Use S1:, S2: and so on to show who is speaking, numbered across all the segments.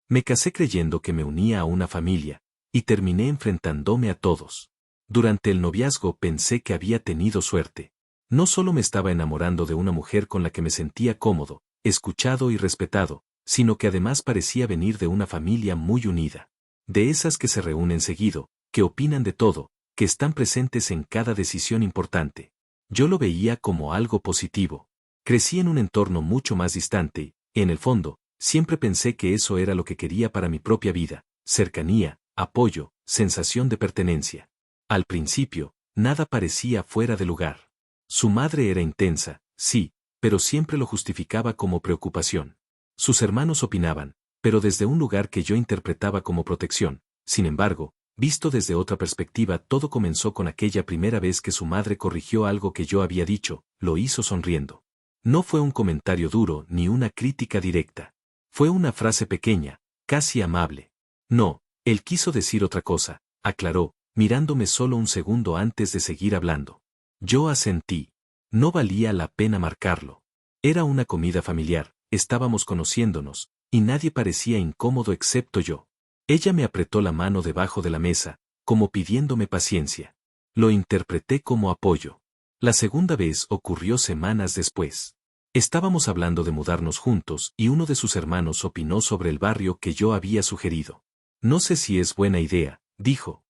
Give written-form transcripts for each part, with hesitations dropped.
S1: Me casé creyendo que me unía a una familia, y terminé enfrentándome a todos. Durante el noviazgo pensé que había tenido suerte. No solo me estaba enamorando de una mujer con la que me sentía cómodo, escuchado y respetado, sino que además parecía venir de una familia muy unida. De esas que se reúnen seguido, que opinan de todo, que están presentes en cada decisión importante. Yo lo veía como algo positivo. Crecí en un entorno mucho más distante y, en el fondo, siempre pensé que eso era lo que quería para mi propia vida: cercanía, apoyo, sensación de pertenencia. Al principio, nada parecía fuera de lugar. Su madre era intensa, sí, pero siempre lo justificaba como preocupación. Sus hermanos opinaban, pero desde un lugar que yo interpretaba como protección. Sin embargo, visto desde otra perspectiva, todo comenzó con aquella primera vez que su madre corrigió algo que yo había dicho. Lo hizo sonriendo. No fue un comentario duro ni una crítica directa. Fue una frase pequeña, casi amable. No, él quiso decir otra cosa, aclaró, mirándome solo un segundo antes de seguir hablando. Yo asentí. No valía la pena marcarlo. Era una comida familiar, estábamos conociéndonos, y nadie parecía incómodo excepto yo. Ella me apretó la mano debajo de la mesa, como pidiéndome paciencia. Lo interpreté como apoyo. La segunda vez ocurrió semanas después. Estábamos hablando de mudarnos juntos y uno de sus hermanos opinó sobre el barrio que yo había sugerido. No sé si es buena idea, dijo.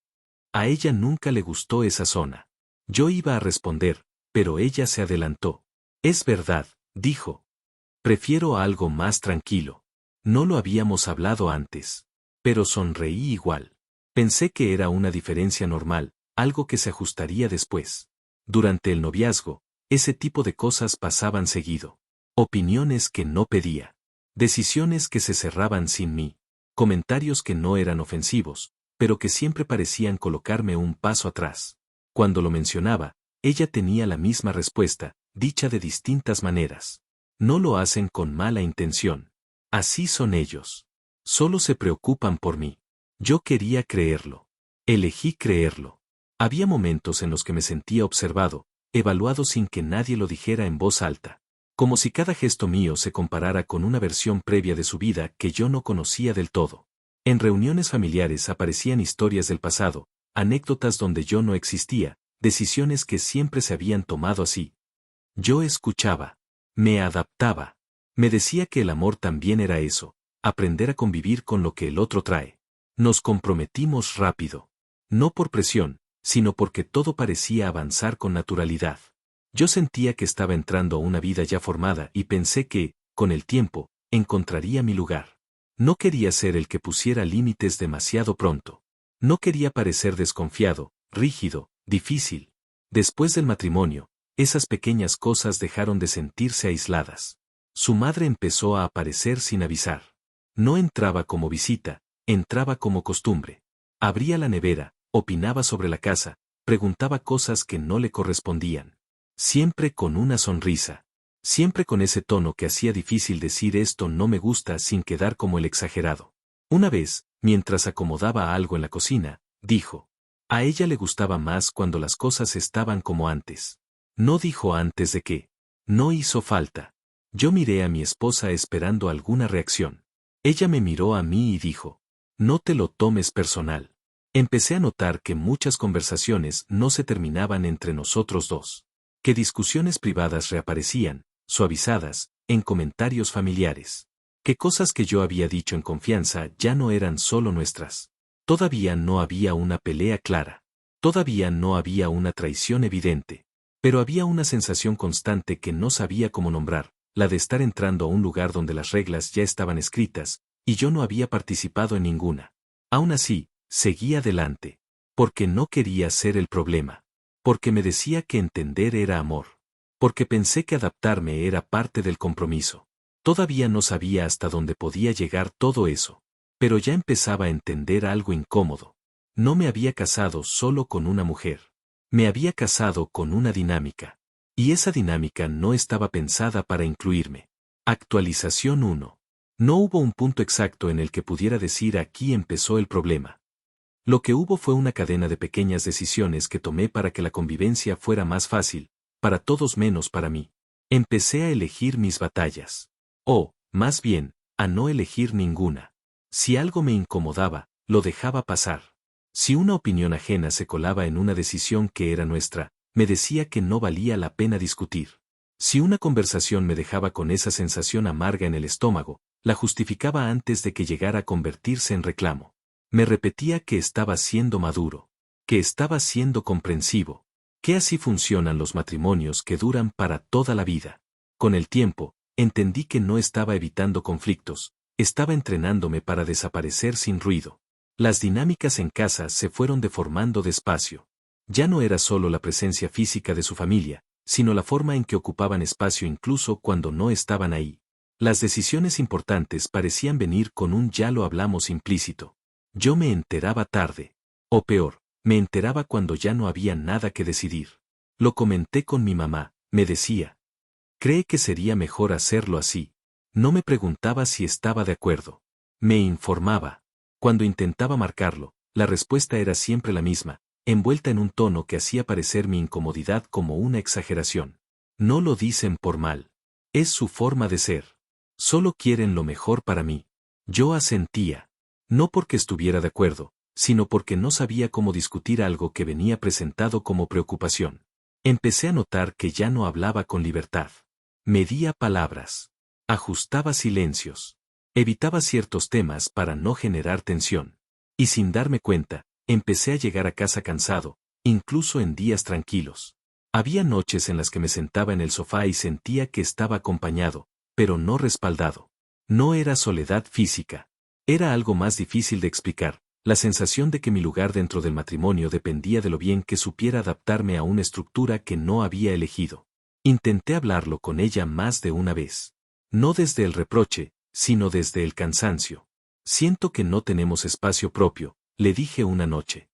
S1: A ella nunca le gustó esa zona. Yo iba a responder, pero ella se adelantó. Es verdad, dijo. Prefiero algo más tranquilo. No lo habíamos hablado antes. Pero sonreí igual. Pensé que era una diferencia normal, algo que se ajustaría después. Durante el noviazgo, ese tipo de cosas pasaban seguido. Opiniones que no pedía. Decisiones que se cerraban sin mí. Comentarios que no eran ofensivos, pero que siempre parecían colocarme un paso atrás. Cuando lo mencionaba, ella tenía la misma respuesta, dicha de distintas maneras. No lo hacen con mala intención. Así son ellos. Solo se preocupan por mí. Yo quería creerlo. Elegí creerlo. Había momentos en los que me sentía observado, evaluado sin que nadie lo dijera en voz alta. Como si cada gesto mío se comparara con una versión previa de su vida que yo no conocía del todo. En reuniones familiares aparecían historias del pasado, anécdotas donde yo no existía, decisiones que siempre se habían tomado así. Yo escuchaba. Me adaptaba. Me decía que el amor también era eso, aprender a convivir con lo que el otro trae. Nos comprometimos rápido. No por presión, sino porque todo parecía avanzar con naturalidad. Yo sentía que estaba entrando a una vida ya formada y pensé que, con el tiempo, encontraría mi lugar. No quería ser el que pusiera límites demasiado pronto. No quería parecer desconfiado, rígido, difícil. Después del matrimonio, esas pequeñas cosas dejaron de sentirse aisladas. Su madre empezó a aparecer sin avisar. No entraba como visita, entraba como costumbre. Abría la nevera, opinaba sobre la casa, preguntaba cosas que no le correspondían. Siempre con una sonrisa. Siempre con ese tono que hacía difícil decir esto no me gusta sin quedar como el exagerado. Una vez, mientras acomodaba algo en la cocina, dijo. A ella le gustaba más cuando las cosas estaban como antes. No dijo antes de qué. No hizo falta. Yo miré a mi esposa esperando alguna reacción. Ella me miró a mí y dijo. No te lo tomes personal. Empecé a notar que muchas conversaciones no se terminaban entre nosotros dos. Que discusiones privadas reaparecían, suavizadas, en comentarios familiares. Que cosas que yo había dicho en confianza ya no eran solo nuestras. Todavía no había una pelea clara. Todavía no había una traición evidente. Pero había una sensación constante que no sabía cómo nombrar, la de estar entrando a un lugar donde las reglas ya estaban escritas, y yo no había participado en ninguna. Aún así, seguí adelante. Porque no quería ser el problema. Porque me decía que entender era amor. Porque pensé que adaptarme era parte del compromiso. Todavía no sabía hasta dónde podía llegar todo eso. Pero ya empezaba a entender algo incómodo. No me había casado solo con una mujer. Me había casado con una dinámica. Y esa dinámica no estaba pensada para incluirme. Actualización 1. No hubo un punto exacto en el que pudiera decir aquí empezó el problema. Lo que hubo fue una cadena de pequeñas decisiones que tomé para que la convivencia fuera más fácil, para todos menos para mí. Empecé a elegir mis batallas. O, más bien, a no elegir ninguna. Si algo me incomodaba, lo dejaba pasar. Si una opinión ajena se colaba en una decisión que era nuestra, me decía que no valía la pena discutir. Si una conversación me dejaba con esa sensación amarga en el estómago, la justificaba antes de que llegara a convertirse en reclamo. Me repetía que estaba siendo maduro, que estaba siendo comprensivo, que así funcionan los matrimonios que duran para toda la vida. Con el tiempo, entendí que no estaba evitando conflictos, estaba entrenándome para desaparecer sin ruido. Las dinámicas en casa se fueron deformando despacio. Ya no era solo la presencia física de su familia, sino la forma en que ocupaban espacio incluso cuando no estaban ahí. Las decisiones importantes parecían venir con un ya lo hablamos implícito. Yo me enteraba tarde. O peor, me enteraba cuando ya no había nada que decidir. Lo comenté con mi mamá, me decía. ¿Cree que sería mejor hacerlo así? No me preguntaba si estaba de acuerdo. Me informaba. Cuando intentaba marcarlo, la respuesta era siempre la misma, envuelta en un tono que hacía parecer mi incomodidad como una exageración. No lo dicen por mal. Es su forma de ser. Solo quieren lo mejor para mí. Yo asentía. No porque estuviera de acuerdo, sino porque no sabía cómo discutir algo que venía presentado como preocupación. Empecé a notar que ya no hablaba con libertad. Medía palabras. Ajustaba silencios. Evitaba ciertos temas para no generar tensión. Y sin darme cuenta, empecé a llegar a casa cansado, incluso en días tranquilos. Había noches en las que me sentaba en el sofá y sentía que estaba acompañado, pero no respaldado. No era soledad física. Era algo más difícil de explicar, la sensación de que mi lugar dentro del matrimonio dependía de lo bien que supiera adaptarme a una estructura que no había elegido. Intenté hablarlo con ella más de una vez. No desde el reproche, sino desde el cansancio. Siento que no tenemos espacio propio, le dije una noche.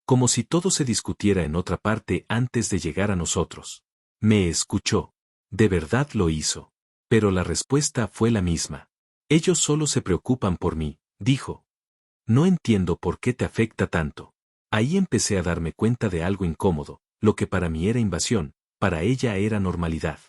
S1: Como si todo se discutiera en otra parte antes de llegar a nosotros. Me escuchó. De verdad lo hizo. Pero la respuesta fue la misma. Ellos solo se preocupan por mí, dijo. No entiendo por qué te afecta tanto. Ahí empecé a darme cuenta de algo incómodo, lo que para mí era invasión, para ella era normalidad.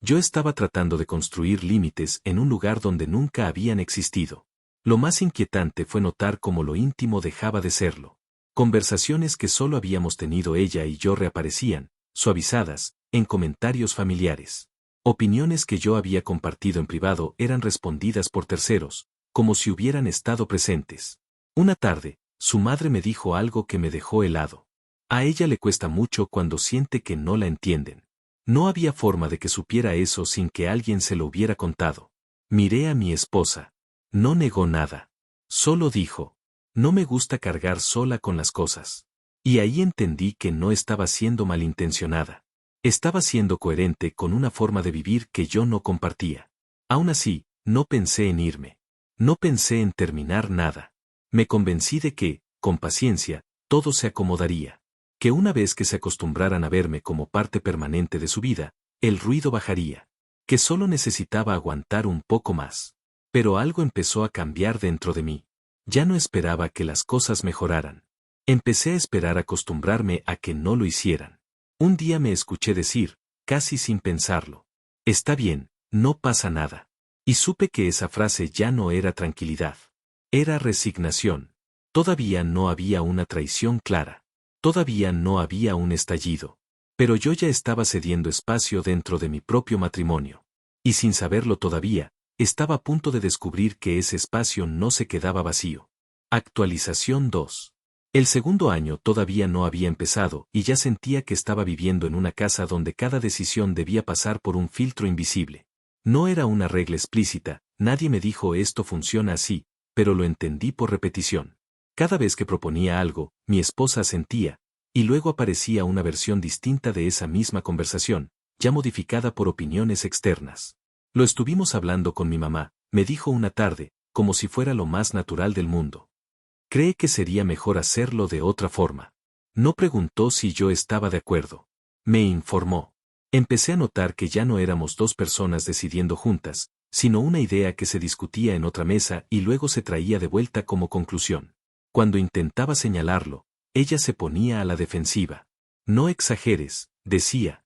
S1: Yo estaba tratando de construir límites en un lugar donde nunca habían existido. Lo más inquietante fue notar cómo lo íntimo dejaba de serlo. Conversaciones que solo habíamos tenido ella y yo reaparecían, suavizadas, en comentarios familiares. Opiniones que yo había compartido en privado eran respondidas por terceros, como si hubieran estado presentes. Una tarde, su madre me dijo algo que me dejó helado. A ella le cuesta mucho cuando siente que no la entienden. No había forma de que supiera eso sin que alguien se lo hubiera contado. Miré a mi esposa. No negó nada. Solo dijo, no me gusta cargar sola con las cosas. Y ahí entendí que no estaba siendo malintencionada. Estaba siendo coherente con una forma de vivir que yo no compartía. Aún así, no pensé en irme. No pensé en terminar nada. Me convencí de que, con paciencia, todo se acomodaría. Que una vez que se acostumbraran a verme como parte permanente de su vida, el ruido bajaría. Que solo necesitaba aguantar un poco más. Pero algo empezó a cambiar dentro de mí. Ya no esperaba que las cosas mejoraran. Empecé a esperar acostumbrarme a que no lo hicieran. Un día me escuché decir, casi sin pensarlo, está bien, no pasa nada. Y supe que esa frase ya no era tranquilidad. Era resignación. Todavía no había una traición clara. Todavía no había un estallido. Pero yo ya estaba cediendo espacio dentro de mi propio matrimonio. Y sin saberlo todavía, estaba a punto de descubrir que ese espacio no se quedaba vacío. Actualización 2. El segundo año todavía no había empezado y ya sentía que estaba viviendo en una casa donde cada decisión debía pasar por un filtro invisible. No era una regla explícita, nadie me dijo esto funciona así, pero lo entendí por repetición. Cada vez que proponía algo, mi esposa asentía, y luego aparecía una versión distinta de esa misma conversación, ya modificada por opiniones externas. Lo estuvimos hablando con mi mamá, me dijo una tarde, como si fuera lo más natural del mundo. Cree que sería mejor hacerlo de otra forma. No preguntó si yo estaba de acuerdo. Me informó. Empecé a notar que ya no éramos dos personas decidiendo juntas, sino una idea que se discutía en otra mesa y luego se traía de vuelta como conclusión. Cuando intentaba señalarlo, ella se ponía a la defensiva. No exageres, decía.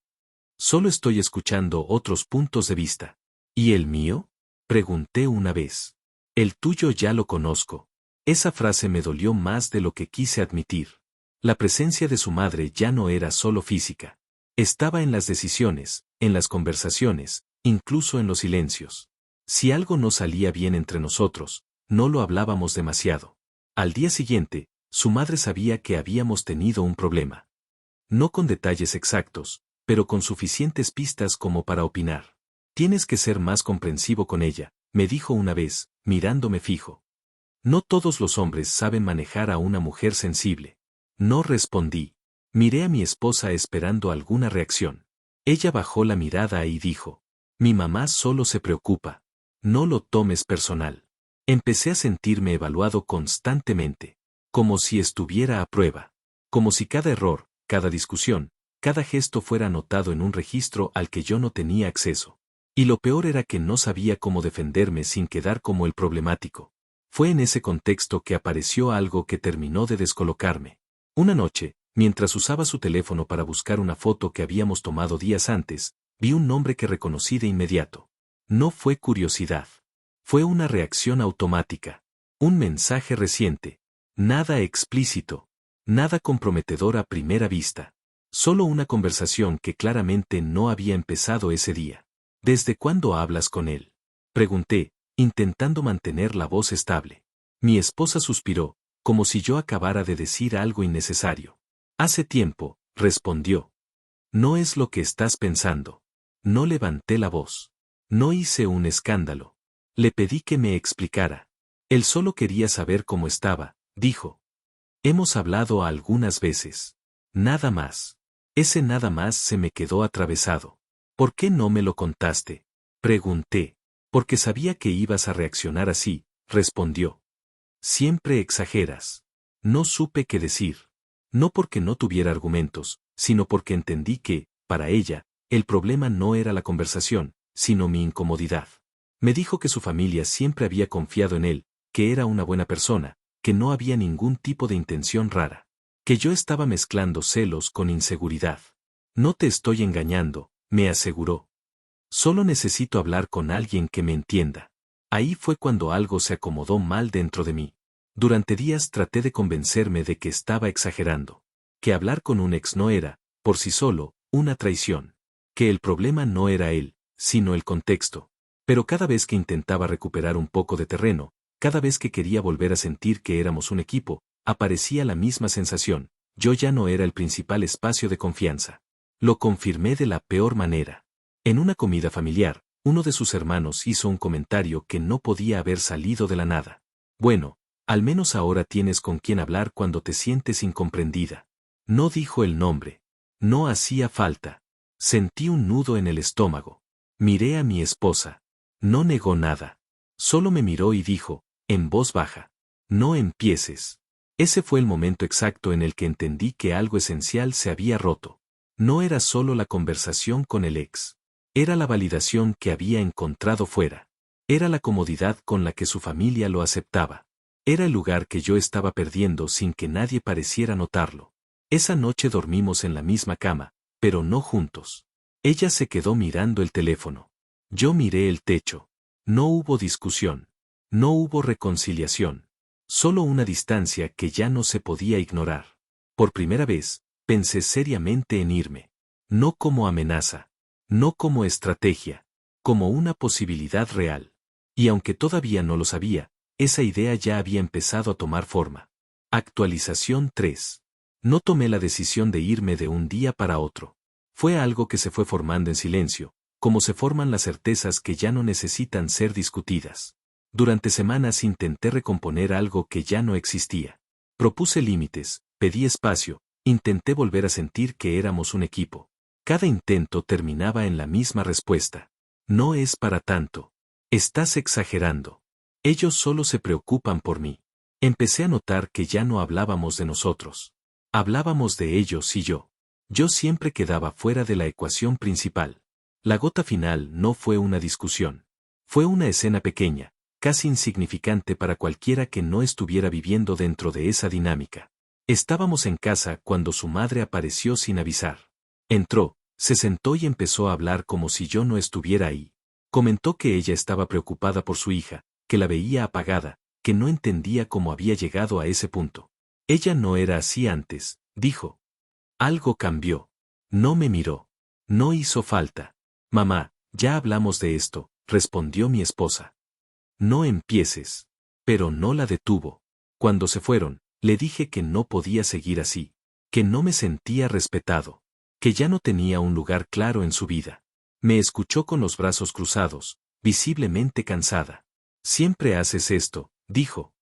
S1: Solo estoy escuchando otros puntos de vista. ¿Y el mío? Pregunté una vez. El tuyo ya lo conozco. Esa frase me dolió más de lo que quise admitir. La presencia de su madre ya no era solo física. Estaba en las decisiones, en las conversaciones, incluso en los silencios. Si algo no salía bien entre nosotros, no lo hablábamos demasiado. Al día siguiente, su madre sabía que habíamos tenido un problema. No con detalles exactos, pero con suficientes pistas como para opinar. Tienes que ser más comprensivo con ella, me dijo una vez, mirándome fijo. No todos los hombres saben manejar a una mujer sensible. No respondí. Miré a mi esposa esperando alguna reacción. Ella bajó la mirada y dijo: mi mamá solo se preocupa. No lo tomes personal. Empecé a sentirme evaluado constantemente, como si estuviera a prueba, como si cada error, cada discusión, cada gesto fuera anotado en un registro al que yo no tenía acceso. Y lo peor era que no sabía cómo defenderme sin quedar como el problemático. Fue en ese contexto que apareció algo que terminó de descolocarme. Una noche, mientras usaba su teléfono para buscar una foto que habíamos tomado días antes, vi un nombre que reconocí de inmediato. No fue curiosidad. Fue una reacción automática. Un mensaje reciente. Nada explícito. Nada comprometedor a primera vista. Solo una conversación que claramente no había empezado ese día. ¿Desde cuándo hablas con él?, pregunté, intentando mantener la voz estable. Mi esposa suspiró, como si yo acabara de decir algo innecesario. Hace tiempo, respondió. No es lo que estás pensando. No levanté la voz. No hice un escándalo. Le pedí que me explicara. Él solo quería saber cómo estaba, dijo. Hemos hablado algunas veces. Nada más. Ese nada más se me quedó atravesado. ¿Por qué no me lo contaste?, pregunté. Porque sabía que ibas a reaccionar así, respondió. Siempre exageras. No supe qué decir. No porque no tuviera argumentos, sino porque entendí que, para ella, el problema no era la conversación, sino mi incomodidad. Me dijo que su familia siempre había confiado en él, que era una buena persona, que no había ningún tipo de intención rara. Que yo estaba mezclando celos con inseguridad. No te estoy engañando, me aseguró. Solo necesito hablar con alguien que me entienda. Ahí fue cuando algo se acomodó mal dentro de mí. Durante días traté de convencerme de que estaba exagerando. Que hablar con un ex no era, por sí solo, una traición. Que el problema no era él, sino el contexto. Pero cada vez que intentaba recuperar un poco de terreno, cada vez que quería volver a sentir que éramos un equipo, aparecía la misma sensación. Yo ya no era el principal espacio de confianza. Lo confirmé de la peor manera. En una comida familiar, uno de sus hermanos hizo un comentario que no podía haber salido de la nada. Bueno, al menos ahora tienes con quién hablar cuando te sientes incomprendida. No dijo el nombre. No hacía falta. Sentí un nudo en el estómago. Miré a mi esposa. No negó nada. Solo me miró y dijo, en voz baja: no empieces. Ese fue el momento exacto en el que entendí que algo esencial se había roto. No era solo la conversación con el ex. Era la validación que había encontrado fuera. Era la comodidad con la que su familia lo aceptaba. Era el lugar que yo estaba perdiendo sin que nadie pareciera notarlo. Esa noche dormimos en la misma cama, pero no juntos. Ella se quedó mirando el teléfono. Yo miré el techo. No hubo discusión. No hubo reconciliación. Solo una distancia que ya no se podía ignorar. Por primera vez, pensé seriamente en irme. No como amenaza. No como estrategia, como una posibilidad real. Y aunque todavía no lo sabía, esa idea ya había empezado a tomar forma. Actualización 3. No tomé la decisión de irme de un día para otro. Fue algo que se fue formando en silencio, como se forman las certezas que ya no necesitan ser discutidas. Durante semanas intenté recomponer algo que ya no existía. Propuse límites, pedí espacio, intenté volver a sentir que éramos un equipo. Cada intento terminaba en la misma respuesta. No es para tanto. Estás exagerando. Ellos solo se preocupan por mí. Empecé a notar que ya no hablábamos de nosotros. Hablábamos de ellos y yo. Yo siempre quedaba fuera de la ecuación principal. La gota final no fue una discusión. Fue una escena pequeña, casi insignificante para cualquiera que no estuviera viviendo dentro de esa dinámica. Estábamos en casa cuando su madre apareció sin avisar. Entró, se sentó y empezó a hablar como si yo no estuviera ahí. Comentó que ella estaba preocupada por su hija, que la veía apagada, que no entendía cómo había llegado a ese punto. Ella no era así antes, dijo. Algo cambió. No me miró. No hizo falta. Mamá, ya hablamos de esto, respondió mi esposa. No empieces. Pero no la detuvo. Cuando se fueron, le dije que no podía seguir así, que no me sentía respetado, que ya no tenía un lugar claro en su vida. Me escuchó con los brazos cruzados, visiblemente cansada. Siempre haces esto, dijo.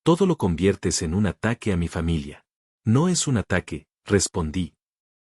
S1: Todo lo conviertes en un ataque a mi familia. No es un ataque, respondí.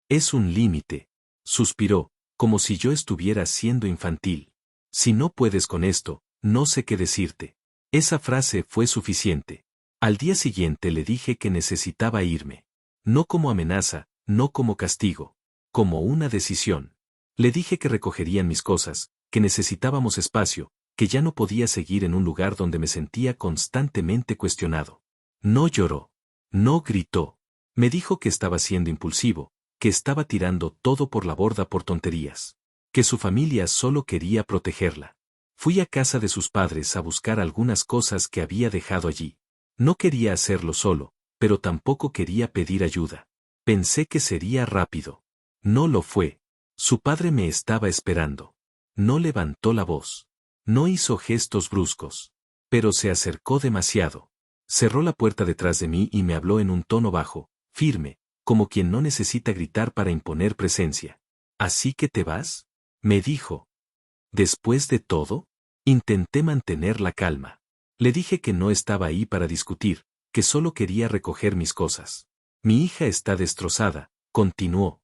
S1: Es un límite. Suspiró, como si yo estuviera siendo infantil. Si no puedes con esto, no sé qué decirte. Esa frase fue suficiente. Al día siguiente le dije que necesitaba irme. No como amenaza, no como castigo. Como una decisión. Le dije que recogerían mis cosas, que necesitábamos espacio, que ya no podía seguir en un lugar donde me sentía constantemente cuestionado. No lloró. No gritó. Me dijo que estaba siendo impulsivo, que estaba tirando todo por la borda por tonterías. Que su familia solo quería protegerla. Fui a casa de sus padres a buscar algunas cosas que había dejado allí. No quería hacerlo solo, pero tampoco quería pedir ayuda. Pensé que sería rápido. No lo fue. Su padre me estaba esperando. No levantó la voz. No hizo gestos bruscos. Pero se acercó demasiado. Cerró la puerta detrás de mí y me habló en un tono bajo, firme, como quien no necesita gritar para imponer presencia. ¿Así que te vas? Me dijo. Después de todo, intenté mantener la calma. Le dije que no estaba ahí para discutir, que solo quería recoger mis cosas. Mi hija está destrozada, continuó.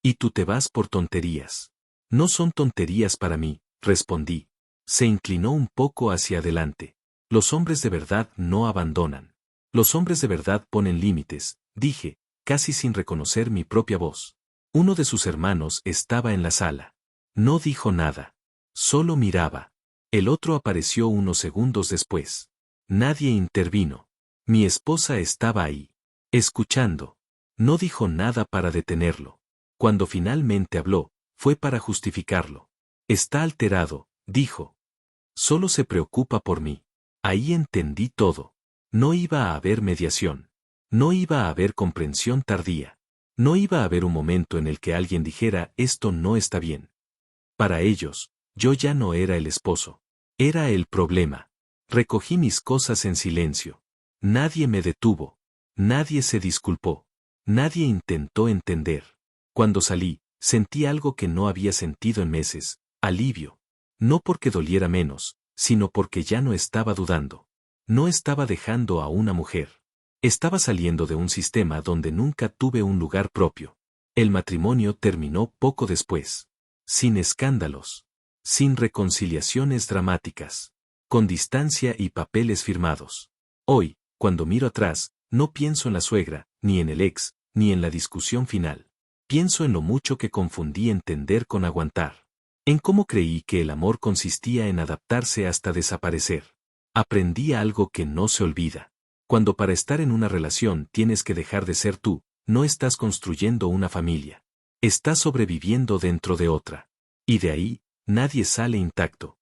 S1: Y tú te vas por tonterías. No son tonterías para mí, respondí. Se inclinó un poco hacia adelante. Los hombres de verdad no abandonan. Los hombres de verdad ponen límites, dije, casi sin reconocer mi propia voz. Uno de sus hermanos estaba en la sala. No dijo nada. Solo miraba. El otro apareció unos segundos después. Nadie intervino. Mi esposa estaba ahí, escuchando. No dijo nada para detenerlo. Cuando finalmente habló, fue para justificarlo. Está alterado, dijo. Solo se preocupa por mí. Ahí entendí todo. No iba a haber mediación. No iba a haber comprensión tardía. No iba a haber un momento en el que alguien dijera esto no está bien. Para ellos, yo ya no era el esposo. Era el problema. Recogí mis cosas en silencio. Nadie me detuvo. Nadie se disculpó. Nadie intentó entender. Cuando salí, sentí algo que no había sentido en meses, alivio. No porque doliera menos, sino porque ya no estaba dudando. No estaba dejando a una mujer. Estaba saliendo de un sistema donde nunca tuve un lugar propio. El matrimonio terminó poco después. Sin escándalos. Sin reconciliaciones dramáticas. Con distancia y papeles firmados. Hoy, cuando miro atrás, no pienso en la suegra, ni en el ex, ni en la discusión final. Pienso en lo mucho que confundí entender con aguantar. En cómo creí que el amor consistía en adaptarse hasta desaparecer. Aprendí algo que no se olvida. Cuando para estar en una relación tienes que dejar de ser tú, no estás construyendo una familia. Estás sobreviviendo dentro de otra. Y de ahí, nadie sale intacto.